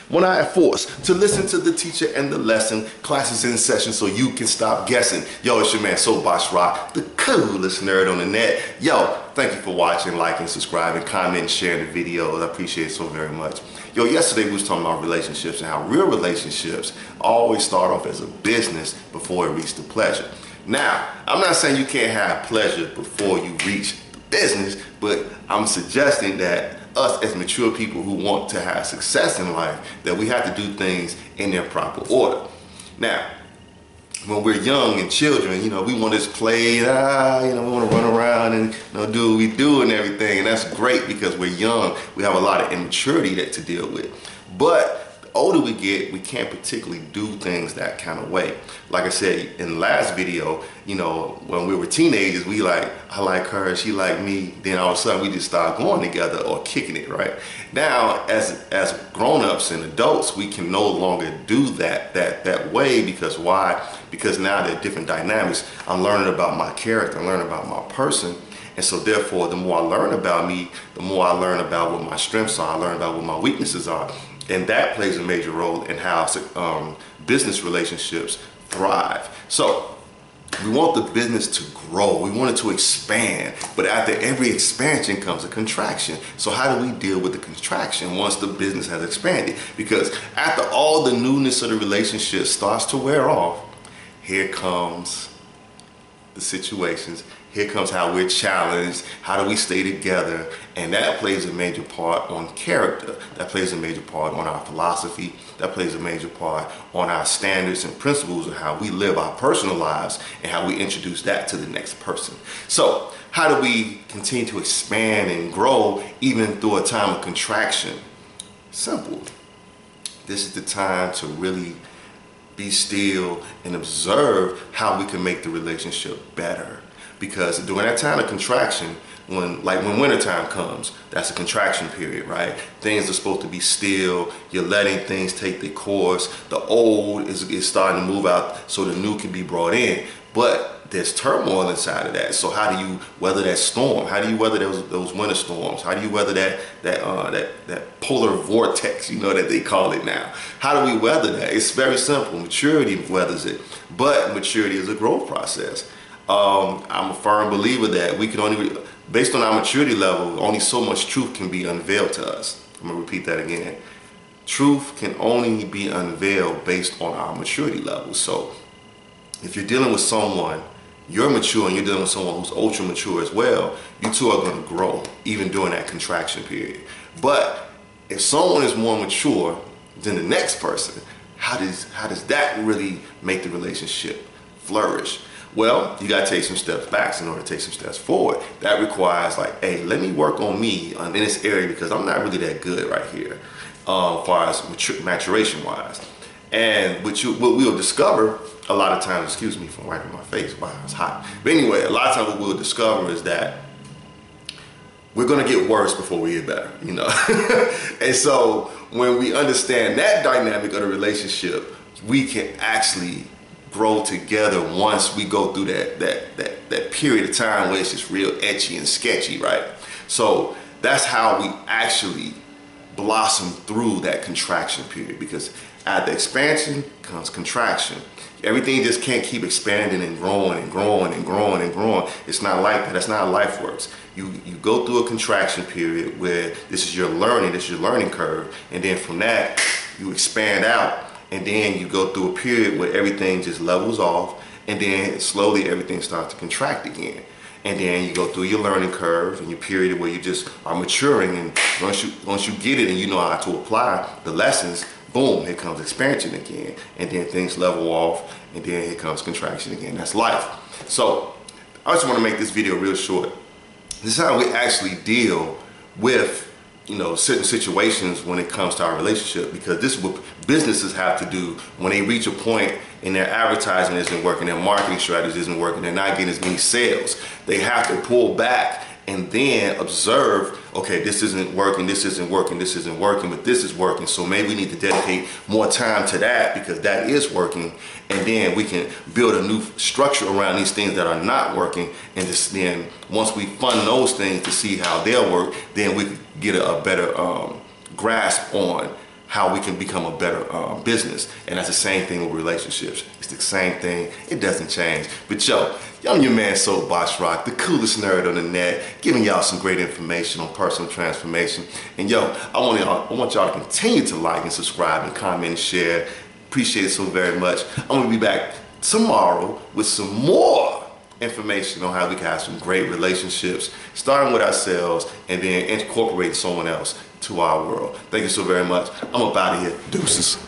1 hour at force to listen to the teacher and the lesson. Classes in session so you can stop guessing. Yo, it's your man Soapbox Rhaq, the coolest nerd on the net. Yo, thank you for watching, liking, subscribing, commenting, sharing the videos. I appreciate it so very much. Yo, yesterday we was talking about relationships and how real relationships always start off as a business before it reaches the pleasure. Now, I'm not saying you can't have pleasure before you reach the business, but I'm suggesting that us as mature people who want to have success in life, that we have to do things in their proper order. Now, when we're young and children, you know, we want to just play, we want to run around and do what we do and everything, and that's great because we're young. We have a lot of immaturity to deal with. But the older we get, we can't particularly do things that kind of way. Like I said in the last video, you know, when we were teenagers, we like, I like her, she like me. Then all of a sudden we just start going together or kicking it, right? Now, as grown-ups and adults, we can no longer do that way because why? Because now there are different dynamics. I'm learning about my character, I'm learning about my person. And so therefore, the more I learn about me, the more I learn about what my strengths are, I learn about what my weaknesses are. And that plays a major role in how business relationships thrive. So we want the business to grow. We want it to expand. But after every expansion comes a contraction. So how do we deal with the contraction once the business has expanded? Because after all the newness of the relationship starts to wear off, here comes the situations. Here comes how we're challenged. How do we stay together? And that plays a major part on character. That plays a major part on our philosophy. That plays a major part on our standards and principles of how we live our personal lives and how we introduce that to the next person. So how do we continue to expand and grow even through a time of contraction? Simple. This is the time to really be still and observe how we can make the relationship better. Because during that time of contraction, when wintertime comes, that's a contraction period, right? Things are supposed to be still. You're letting things take their course. The old is starting to move out so the new can be brought in. But there's turmoil inside of that. So how do you weather that storm? How do you weather those winter storms? How do you weather that polar vortex, you know, that they call it now? How do we weather that? It's very simple. Maturity weathers it. But maturity is a growth process. I'm a firm believer that we can only, based on our maturity level, only so much truth can be unveiled to us. I'm gonna repeat that again. Truth can only be unveiled based on our maturity level. So if you're dealing with someone, you're mature and you're dealing with someone who's ultra mature as well, you two are gonna grow even during that contraction period. But if someone is more mature than the next person, how does that really make the relationship flourish? Well, you gotta take some steps back in order to take some steps forward. That requires like, hey, let me work on me in this area because I'm not really that good right here, as far as maturation wise. And what we'll discover a lot of times, excuse me for wiping my face, wow, it's hot. But anyway, a lot of times what we'll discover is that we're gonna get worse before we get better, you know? And so when we understand that dynamic of the relationship, we can actually grow together once we go through that period of time where it's just real etchy and sketchy, right? So that's how we actually blossom through that contraction period, because after expansion comes contraction. Everything just can't keep expanding and growing and growing and growing and growing. It's not like that. That's not how life works. You go through a contraction period where this is your learning curve, and then from that you expand out. And then you go through a period where everything just levels off, and then slowly everything starts to contract again. And then you go through your learning curve and your period where you just are maturing, and once you get it and you know how to apply the lessons, boom, here comes expansion again. And then things level off, and then here comes contraction again. That's life. So I just want to make this video real short. This is how we actually deal with, you know, certain situations when it comes to our relationship, because this is what businesses have to do when they reach a point and their advertising isn't working, their marketing strategy isn't working, they're not getting as many sales. They have to pull back and then observe, okay, this isn't working, this isn't working, this isn't working, but this is working. So maybe we need to dedicate more time to that because that is working. And then we can build a new structure around these things that are not working. And just then once we fund those things to see how they'll work, then we can get a better grasp on how we can become a better business. And that's the same thing with relationships. It's the same thing. It doesn't change. But yo, I'm your man Soapbox Rhaq, the coolest nerd on the net, giving y'all some great information on personal transformation. And yo, I want y'all to continue to like and subscribe and comment and share. Appreciate it so very much. I'm gonna be back tomorrow with some more information on how we can have some great relationships, starting with ourselves and then incorporating someone else to our world. Thank you so very much. I'm up out of here. Deuces.